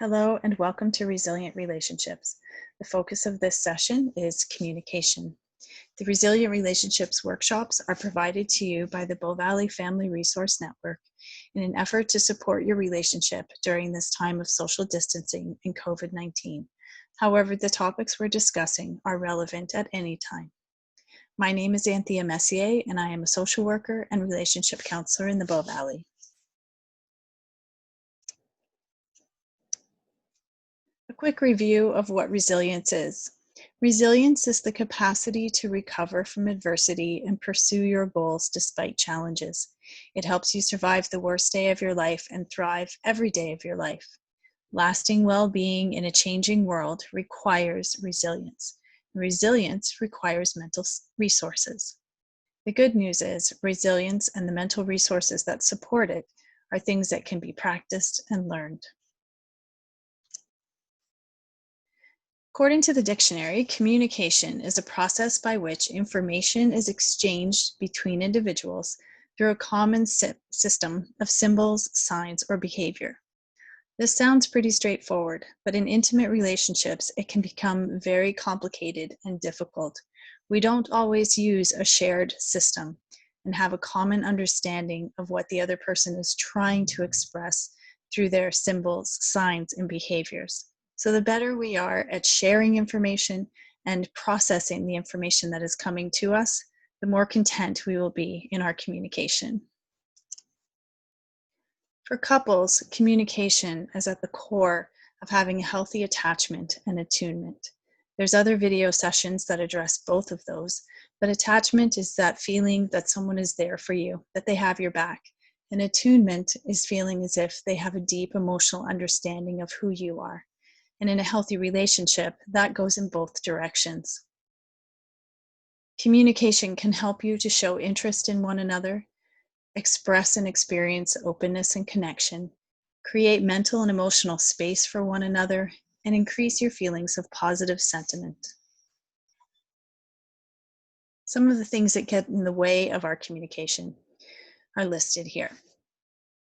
Hello and welcome to Resilient Relationships. The focus of this session is communication. The Resilient Relationships workshops are provided to you by the Bow Valley Family Resource Network in an effort to support your relationship during this time of social distancing and COVID-19. However, the topics we're discussing are relevant at any time. My name is Anthea Messier and I am a social worker and relationship counselor in the Bow Valley. A quick review of what resilience is. Resilience is the capacity to recover from adversity and pursue your goals despite challenges. It helps you survive the worst day of your life and thrive every day of your life. Lasting well-being in a changing world requires resilience. Resilience requires mental resources. The good news is resilience and the mental resources that support it are things that can be practiced and learned. According to the dictionary, communication is a process by which information is exchanged between individuals through a common system of symbols, signs, or behavior. This sounds pretty straightforward, but in intimate relationships, it can become very complicated and difficult. We don't always use a shared system and have a common understanding of what the other person is trying to express through their symbols, signs, and behaviors. So the better we are at sharing information and processing the information that is coming to us, the more content we will be in our communication. For couples, communication is at the core of having a healthy attachment and attunement. There's other video sessions that address both of those, but attachment is that feeling that someone is there for you, that they have your back. And attunement is feeling as if they have a deep emotional understanding of who you are. And in a healthy relationship, that goes in both directions. Communication can help you to show interest in one another, express and experience openness and connection, create mental and emotional space for one another, and increase your feelings of positive sentiment. Some of the things that get in the way of our communication are listed here.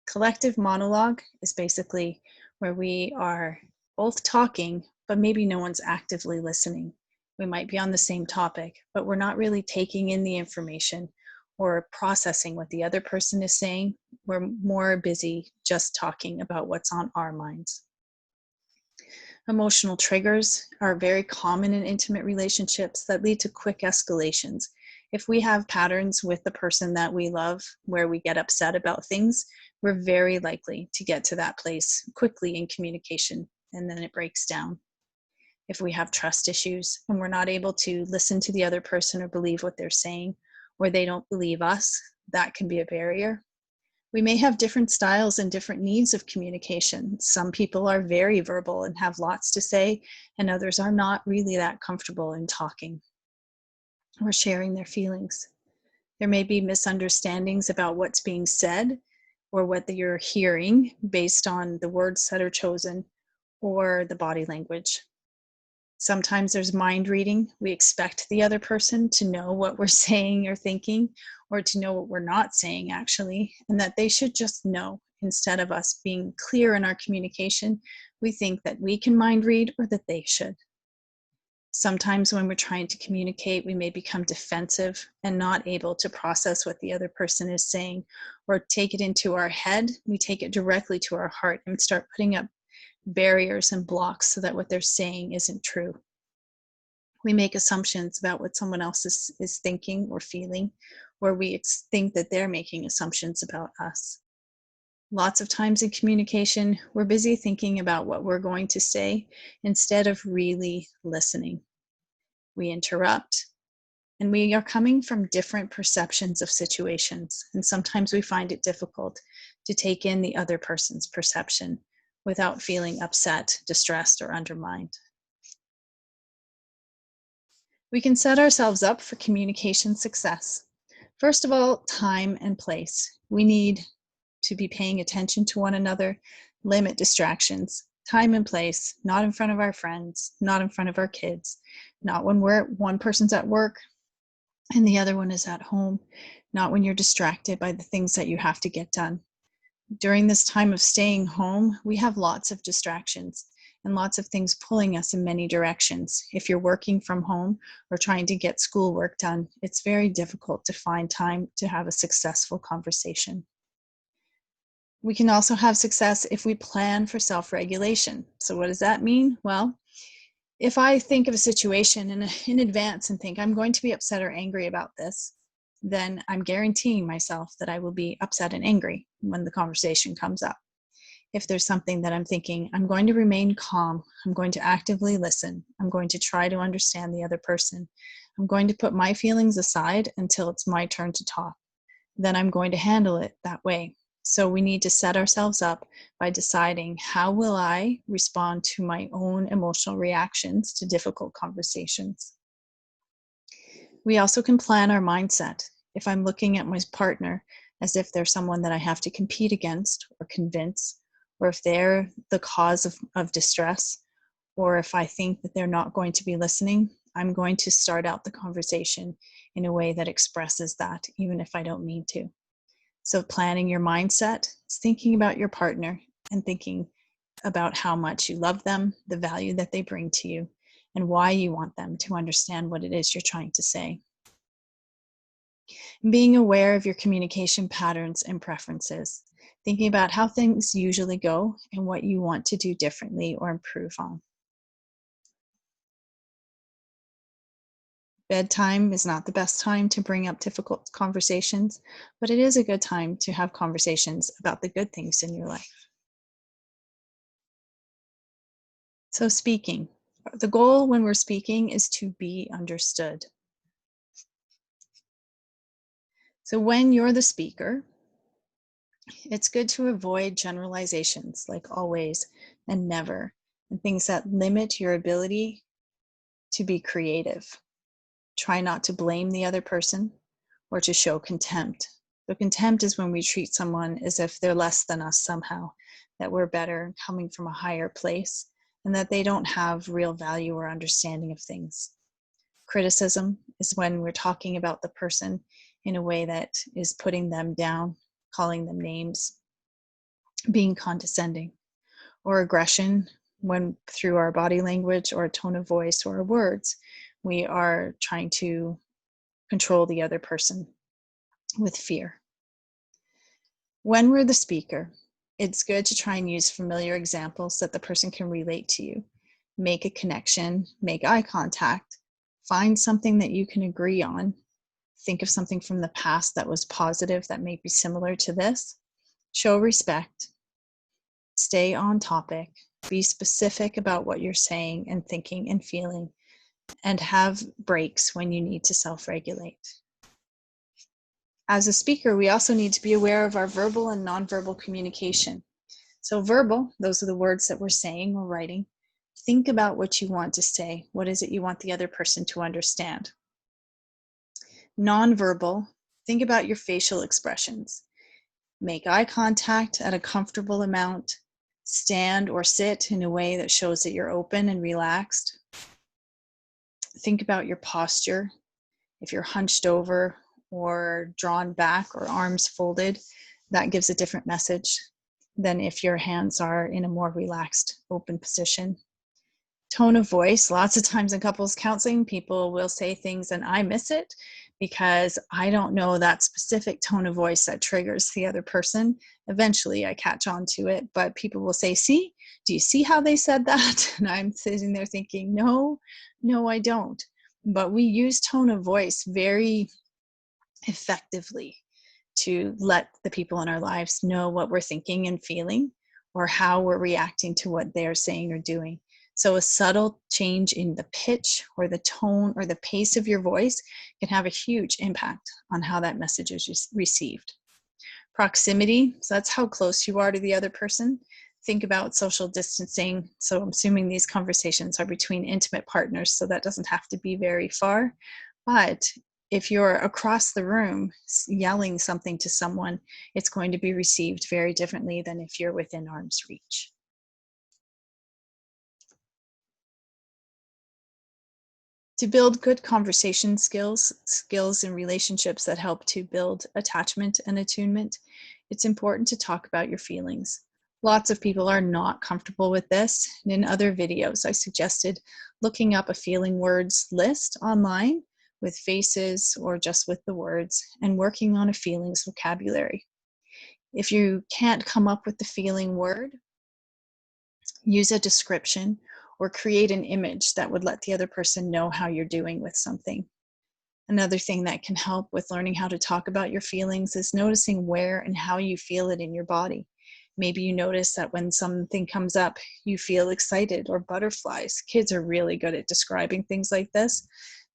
Collective monologue is basically where we are both talking, but maybe no one's actively listening. We might be on the same topic, but we're not really taking in the information or processing what the other person is saying. We're more busy just talking about what's on our minds. Emotional triggers are very common in intimate relationships that lead to quick escalations. If we have patterns with the person that we love where we get upset about things, we're very likely to get to that place quickly in communication, and then it breaks down. If we have trust issues and we're not able to listen to the other person or believe what they're saying, or they don't believe us, that can be a barrier. We may have different styles and different needs of communication. Some people are very verbal and have lots to say, and others are not really that comfortable in talking or sharing their feelings. There may be misunderstandings about what's being said or what you're hearing based on the words that are chosen or the body language. Sometimes there's mind reading. We expect the other person to know what we're saying or thinking, or to know what we're not saying actually, and that they should just know. Instead of us being clear in our communication, we think that we can mind read or that they should. Sometimes when we're trying to communicate, we may become defensive and not able to process what the other person is saying or take it into our head. We take it directly to our heart and start putting up barriers and blocks so that what they're saying isn't true. We make assumptions about what someone else is thinking or feeling, or we think that they're making assumptions about us. Lots of times in communication, we're busy thinking about what we're going to say instead of really listening. We interrupt, and we are coming from different perceptions of situations, and sometimes we find it difficult to take in the other person's perception without feeling upset, distressed, or undermined. We can set ourselves up for communication success. First of all, time and place. We need to be paying attention to one another, limit distractions, time and place, not in front of our friends, not in front of our kids, not when one person's at work and the other one is at home, not when you're distracted by the things that you have to get done. During this time of staying home, we have lots of distractions and lots of things pulling us in many directions. If you're working from home or trying to get schoolwork done, it's very difficult to find time to have a successful conversation. We can also have success if we plan for self-regulation. So what does that mean? Well, if I think of a situation in advance and think I'm going to be upset or angry about this, then I'm guaranteeing myself that I will be upset and angry when the conversation comes up. If there's something that I'm thinking, I'm going to remain calm, I'm going to actively listen, I'm going to try to understand the other person, I'm going to put my feelings aside until it's my turn to talk, then I'm going to handle it that way. So we need to set ourselves up by deciding, how will I respond to my own emotional reactions to difficult conversations? We also can plan our mindset. If I'm looking at my partner as if they're someone that I have to compete against or convince, or if they're the cause of distress, or if I think that they're not going to be listening, I'm going to start out the conversation in a way that expresses that, even if I don't mean to. So planning your mindset is thinking about your partner and thinking about how much you love them, the value that they bring to you, and why you want them to understand what it is you're trying to say. Being aware of your communication patterns and preferences, thinking about how things usually go and what you want to do differently or improve on. Bedtime is not the best time to bring up difficult conversations, but it is a good time to have conversations about the good things in your life. So speaking. The goal when we're speaking is to be understood. So when you're the speaker, it's good to avoid generalizations like always and never, and things that limit your ability to be creative. Try not to blame the other person or to show contempt. So contempt is when we treat someone as if they're less than us somehow, that we're better, coming from a higher place, and that they don't have real value or understanding of things. Criticism is when we're talking about the person in a way that is putting them down, calling them names, being condescending. Or aggression, when through our body language or tone of voice or words, we are trying to control the other person with fear. When we're the speaker, it's good to try and use familiar examples that the person can relate to you. Make a connection, make eye contact, find something that you can agree on. Think of something from the past that was positive that may be similar to this. Show respect. Stay on topic. Be specific about what you're saying and thinking and feeling, and have breaks when you need to self-regulate. As a speaker, we also need to be aware of our verbal and nonverbal communication. So verbal, those are the words that we're saying or writing. Think about what you want to say. What is it you want the other person to understand? Nonverbal, think about your facial expressions. Make eye contact at a comfortable amount. Stand or sit in a way that shows that you're open and relaxed. Think about your posture. If you're hunched over or drawn back or arms folded, that gives a different message than if your hands are in a more relaxed, open position. Tone of voice. Lots of times in couples counseling, people will say things and I miss it because I don't know that specific tone of voice that triggers the other person. Eventually I catch on to it, but people will say, see, do you see how they said that? And I'm sitting there thinking, no, I don't. But we use tone of voice very effectively to let the people in our lives know what we're thinking and feeling, or how we're reacting to what they're saying or doing. So a subtle change in the pitch or the tone or the pace of your voice can have a huge impact on how that message is received. Proximity, so that's how close you are to the other person. Think about social distancing. So I'm assuming these conversations are between intimate partners, so that doesn't have to be very far. But if you're across the room yelling something to someone, it's going to be received very differently than if you're within arm's reach. To build good conversation skills in relationships that help to build attachment and attunement, It's important to talk about your feelings. Lots of people are not comfortable with this. And in other videos, I suggested looking up a feeling words list online with faces or just with the words and working on a feelings vocabulary. If you can't come up with the feeling word, use a description or create an image that would let the other person know how you're doing with something. Another thing that can help with learning how to talk about your feelings is noticing where and how you feel it in your body. Maybe you notice that when something comes up, you feel excited or butterflies. Kids are really good at describing things like this.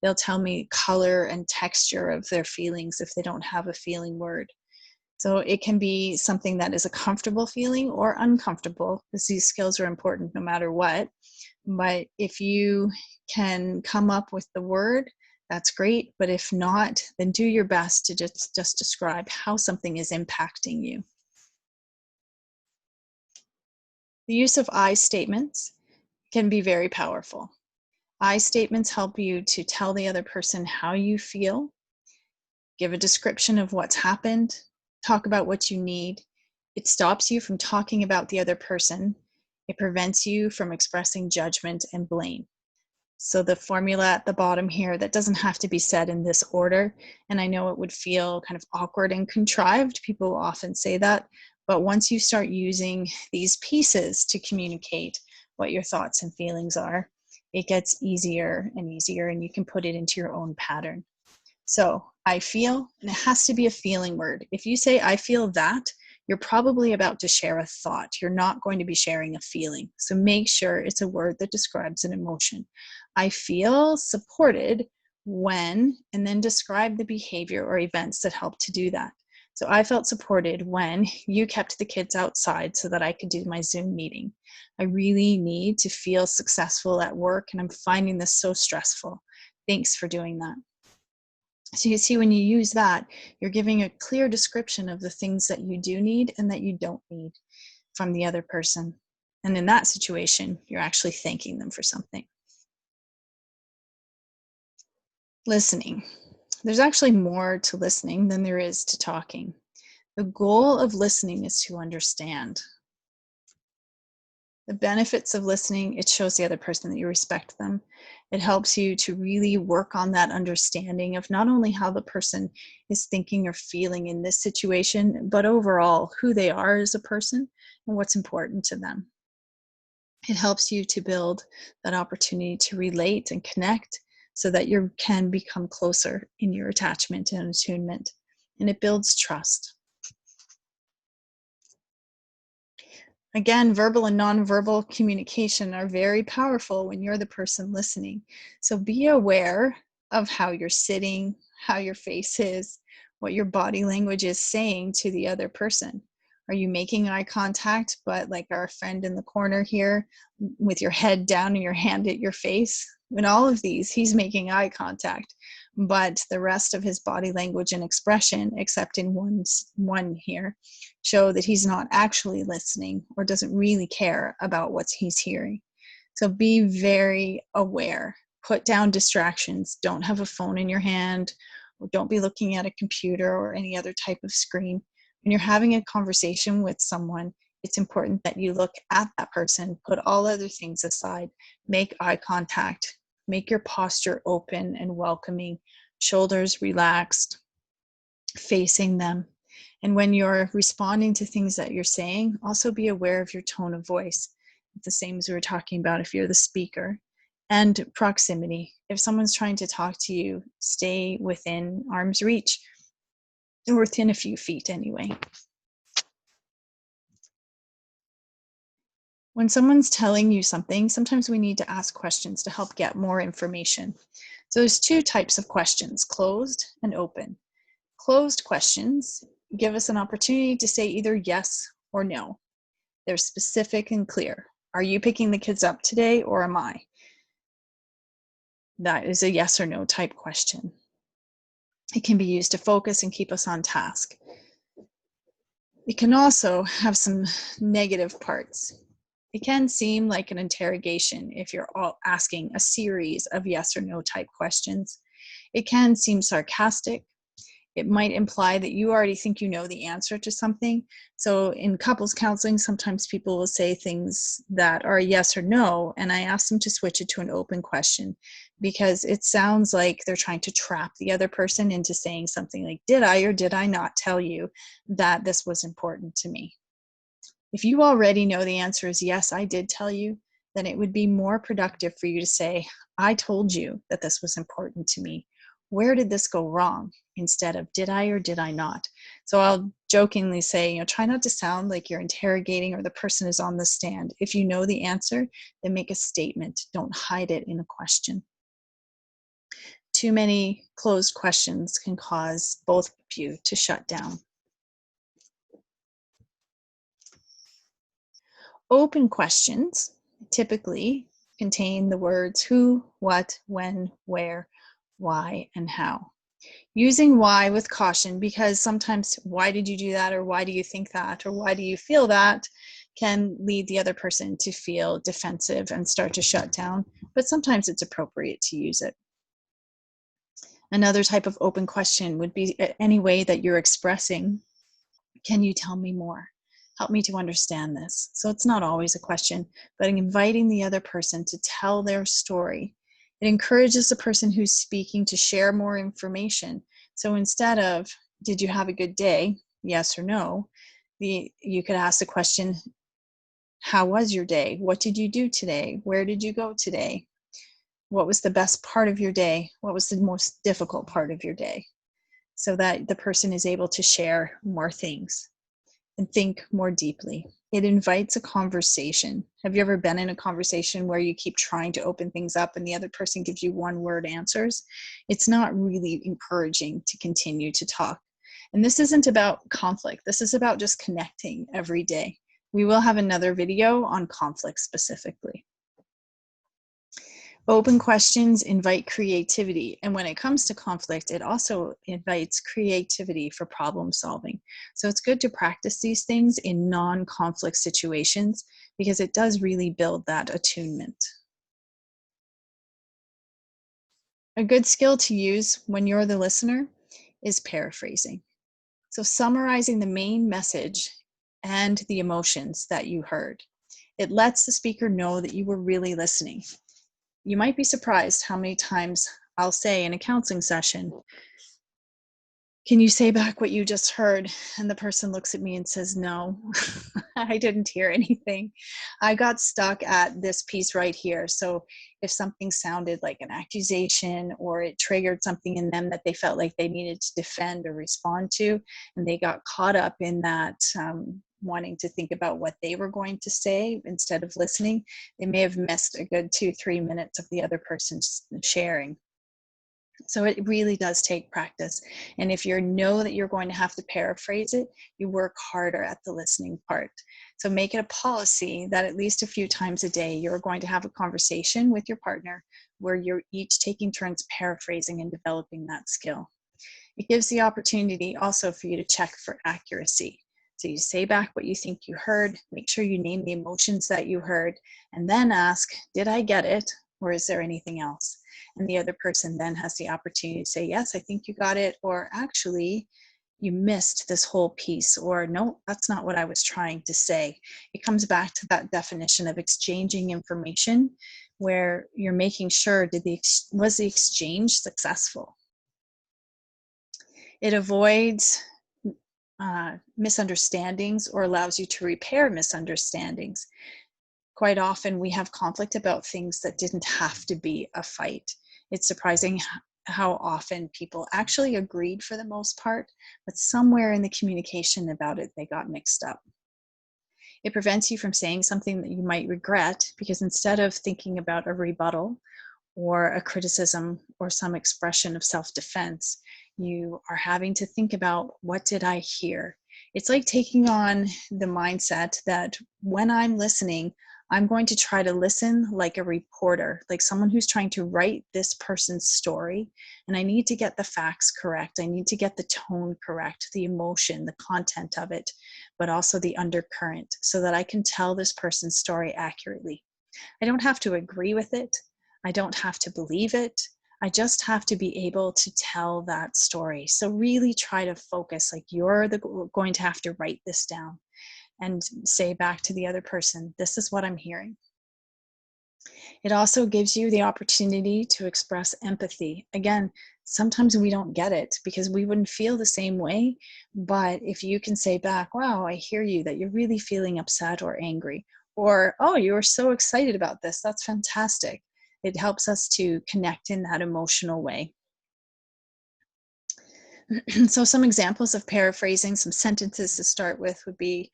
They'll tell me color and texture of their feelings if they don't have a feeling word. So it can be something that is a comfortable feeling or uncomfortable, because these skills are important no matter what. But if you can come up with the word, that's great. But if not, then do your best to just describe how something is impacting you. The use of I statements can be very powerful. I statements help you to tell the other person how you feel, give a description of what's happened, talk about what you need. It stops you from talking about the other person. It prevents you from expressing judgment and blame. So the formula at the bottom here, that doesn't have to be said in this order. And I know it would feel kind of awkward and contrived. People often say that. But once you start using these pieces to communicate what your thoughts and feelings are, it gets easier and easier, and you can put it into your own pattern. So I feel, and it has to be a feeling word. If you say, I feel that, you're probably about to share a thought. You're not going to be sharing a feeling. So make sure it's a word that describes an emotion. I feel supported when, and then describe the behavior or events that help to do that. So I felt supported when you kept the kids outside so that I could do my Zoom meeting. I really need to feel successful at work, and I'm finding this so stressful. Thanks for doing that. So you see, when you use that, you're giving a clear description of the things that you do need and that you don't need from the other person. And in that situation, you're actually thanking them for something. Listening. There's actually more to listening than there is to talking. The goal of listening is to understand. The benefits of listening, it shows the other person that you respect them. It helps you to really work on that understanding of not only how the person is thinking or feeling in this situation, but overall who they are as a person and what's important to them. It helps you to build that opportunity to relate and connect so that you can become closer in your attachment and attunement. And it builds trust. Again, verbal and nonverbal communication are very powerful when you're the person listening. So be aware of how you're sitting, how your face is, what your body language is saying to the other person. Are you making eye contact, but like our friend in the corner here, with your head down and your hand at your face? In all of these, he's making eye contact, but the rest of his body language and expression, except in one here, show that he's not actually listening or doesn't really care about what he's hearing. So be very aware. Put down distractions. Don't have a phone in your hand, or don't be looking at a computer or any other type of screen. When you're having a conversation with someone, it's important that you look at that person, put all other things aside, make eye contact, make your posture open and welcoming, shoulders relaxed, facing them. And when you're responding to things that you're saying, also be aware of your tone of voice. It's the same as we were talking about if you're the speaker. And proximity. If someone's trying to talk to you, stay within arm's reach, or within a few feet anyway. When someone's telling you something, sometimes we need to ask questions to help get more information. So there's two types of questions, closed and open. Closed questions give us an opportunity to say either yes or no. They're specific and clear. Are you picking the kids up today or am I? That is a yes or no type question. It can be used to focus and keep us on task. It can also have some negative parts. It can seem like an interrogation if you're all asking a series of yes or no type questions. It can seem sarcastic. It might imply that you already think you know the answer to something. So in couples counseling, sometimes people will say things that are a yes or no, and I ask them to switch it to an open question, because it sounds like they're trying to trap the other person into saying something like, did I or did I not tell you that this was important to me? If you already know the answer is yes, I did tell you, then it would be more productive for you to say, I told you that this was important to me. Where did this go wrong? Instead of, did I or did I not? So I'll jokingly say, try not to sound like you're interrogating or the person is on the stand. If you know the answer, then make a statement. Don't hide it in a question. Too many closed questions can cause both of you to shut down. Open questions typically contain the words who, what, when, where, why, and how. Using why with caution, because sometimes why did you do that, or why do you think that, or why do you feel that, can lead the other person to feel defensive and start to shut down, but sometimes it's appropriate to use it. Another type of open question would be any way that you're expressing, can you tell me more? Help me to understand this. So it's not always a question, but inviting the other person to tell their story. It encourages the person who's speaking to share more information. So instead of, did you have a good day? Yes or no. You could ask the question, how was your day? What did you do today? Where did you go today? What was the best part of your day? What was the most difficult part of your day? So that the person is able to share more things and think more deeply. It invites a conversation. Have you ever been in a conversation where you keep trying to open things up and the other person gives you one-word answers? It's not really encouraging to continue to talk. And this isn't about conflict. This is about just connecting every day. We will have another video on conflict specifically. Open questions invite creativity. And when it comes to conflict, it also invites creativity for problem solving. So it's good to practice these things in non-conflict situations because it does really build that attunement. A good skill to use when you're the listener is paraphrasing. So summarizing the main message and the emotions that you heard. It lets the speaker know that you were really listening. You might be surprised how many times I'll say in a counseling session, can you say back what you just heard? And the person looks at me and says, no, I didn't hear anything. I got stuck at this piece right here. So if something sounded like an accusation or it triggered something in them that they felt like they needed to defend or respond to, and they got caught up in that wanting to think about what they were going to say instead of listening, they may have missed a good 2-3 minutes of the other person sharing. So it really does take practice. And if you know that you're going to have to paraphrase it, you work harder at the listening part. So make it a policy that at least a few times a day, you're going to have a conversation with your partner where you're each taking turns paraphrasing and developing that skill. It gives the opportunity also for you to check for accuracy. So you say back what you think you heard, make sure you name the emotions that you heard, and then ask, did I get it? Or is there anything else? And the other person then has the opportunity to say, yes, I think you got it, or actually, you missed this whole piece, or no, that's not what I was trying to say. It comes back to that definition of exchanging information where you're making sure, was the exchange successful? It avoids misunderstandings or allows you to repair misunderstandings. Quite often we have conflict about things that didn't have to be a fight. It's surprising how often people actually agreed for the most part, but somewhere in the communication about it, they got mixed up. It prevents you from saying something that you might regret because instead of thinking about a rebuttal or a criticism or some expression of self-defense, you are having to think about, what did I hear? It's like taking on the mindset that when I'm listening, I'm going to try to listen like a reporter, like someone who's trying to write this person's story. And I need to get the facts correct. I need to get the tone correct, the emotion, the content of it, but also the undercurrent so that I can tell this person's story accurately. I don't have to agree with it. I don't have to believe it. I just have to be able to tell that story. So really try to focus, like you're going to have to write this down and say back to the other person, this is what I'm hearing. It also gives you the opportunity to express empathy. Again, sometimes we don't get it because we wouldn't feel the same way. But if you can say back, wow, I hear you, that you're really feeling upset or angry, or, oh, you are so excited about this, that's fantastic. It helps us to connect in that emotional way. So some examples of paraphrasing, some sentences to start with would be,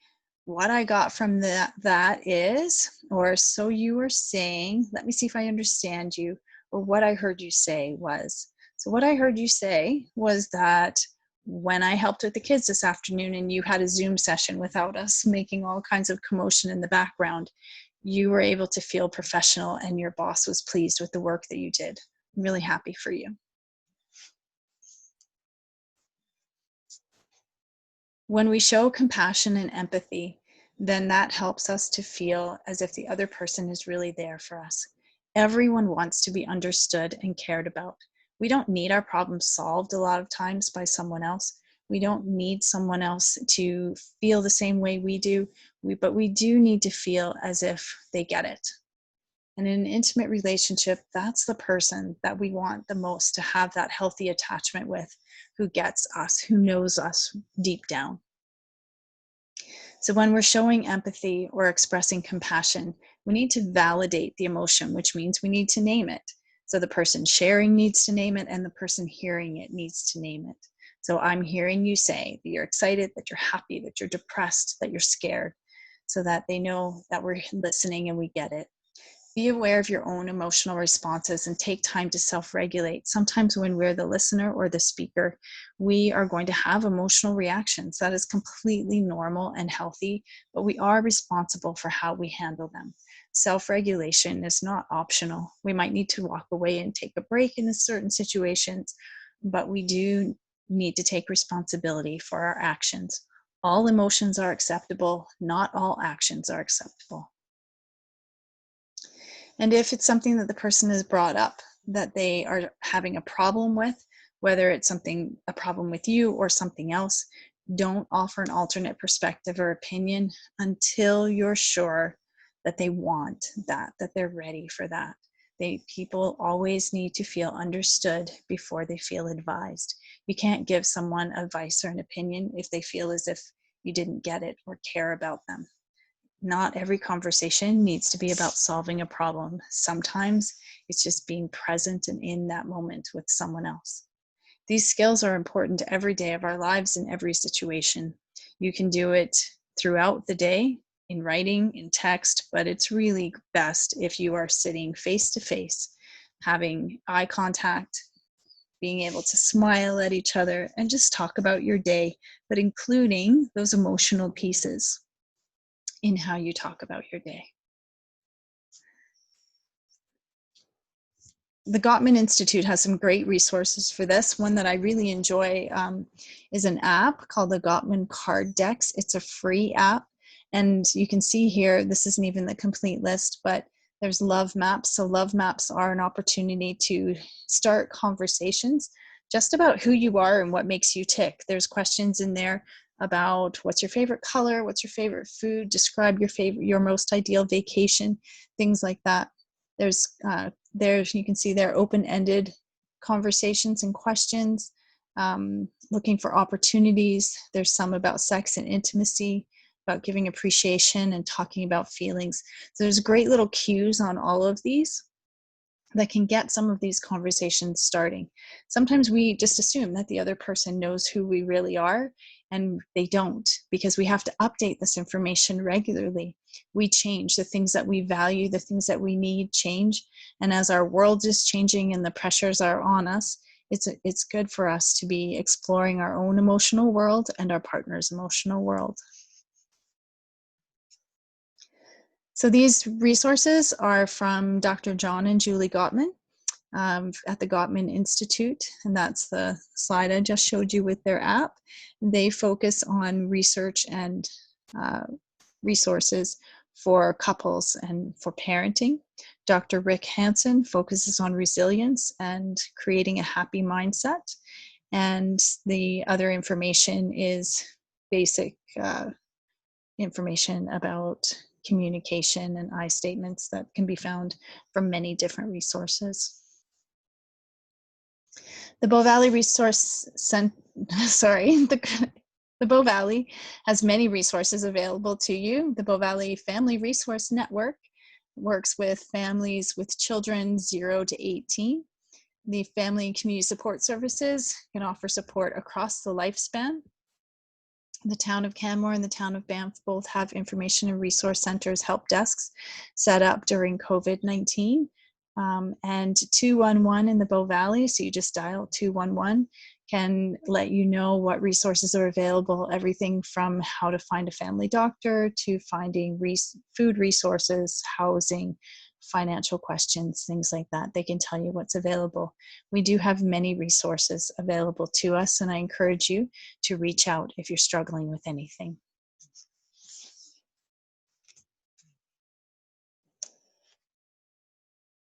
what I got from that is, or so you were saying, let me see if I understand you, or what I heard you say was. So what I heard you say was that when I helped with the kids this afternoon and you had a Zoom session without us making all kinds of commotion in the background, you were able to feel professional and your boss was pleased with the work that you did. I'm really happy for you. When we show compassion and empathy, then that helps us to feel as if the other person is really there for us. Everyone wants to be understood and cared about. We don't need our problems solved a lot of times by someone else. We don't need someone else to feel the same way we do, but we do need to feel as if they get it. And in an intimate relationship, that's the person that we want the most to have that healthy attachment with, who gets us, who knows us deep down. So when we're showing empathy or expressing compassion, we need to validate the emotion, which means we need to name it. So the person sharing needs to name it and the person hearing it needs to name it. So I'm hearing you say that you're excited, that you're happy, that you're depressed, that you're scared, so that they know that we're listening and we get it. Be aware of your own emotional responses and take time to self-regulate. Sometimes when we're the listener or the speaker, we are going to have emotional reactions. That is completely normal and healthy, but we are responsible for how we handle them. Self-regulation is not optional. We might need to walk away and take a break in certain situations, but we do need to take responsibility for our actions. All emotions are acceptable. Not all actions are acceptable. And if it's something that the person has brought up that they are having a problem with, whether it's a problem with you or something else, don't offer an alternate perspective or opinion until you're sure that they want that they're ready for that. People always need to feel understood before they feel advised. You can't give someone advice or an opinion if they feel as if you didn't get it or care about them. Not every conversation needs to be about solving a problem. Sometimes it's just being present and in that moment with someone else. These skills are important every day of our lives in every situation. You can do it throughout the day, in writing, in text, but it's really best if you are sitting face to face, having eye contact, being able to smile at each other and just talk about your day, but including those emotional pieces in how you talk about your day. The Gottman Institute has some great resources for this. One that I really enjoy is an app called the Gottman Card Decks. It's a free app. And you can see here, this isn't even the complete list, but there's love maps. So love maps are an opportunity to start conversations just about who you are and what makes you tick. There's questions in there about what's your favorite color, what's your favorite food, describe your most ideal vacation, things like that. There's you can see there open-ended conversations and questions, looking for opportunities. There's some about sex and intimacy, about giving appreciation and talking about feelings. So there's great little cues on all of these that can get some of these conversations starting. Sometimes we just assume that the other person knows who we really are, and they don't, because we have to update this information regularly. We change. The things that we value, the things that we need change. And as our world is changing and the pressures are on us, it's good for us to be exploring our own emotional world and our partner's emotional world. So these resources are from Dr. John and Julie Gottman at the Gottman Institute, and that's the slide I just showed you with their app. They focus on research and resources for couples and for parenting. Dr. Rick Hansen focuses on resilience and creating a happy mindset. And the other information is basic information about communication and I statements that can be found from many different resources. The Bow Valley Resource Center, the Bow Valley has many resources available to you. The Bow Valley Family Resource Network works with families with children 0 to 18. The Family and Community Support Services can offer support across the lifespan. The town of Canmore and the town of Banff both have information and resource centers, help desks set up during COVID-19. And 211 in the Bow Valley, so you just dial 211, can let you know what resources are available, everything from how to find a family doctor to finding food resources, housing, financial questions, things like that. They can tell you what's available. We do have many resources available to us, and I encourage you to reach out if you're struggling with anything.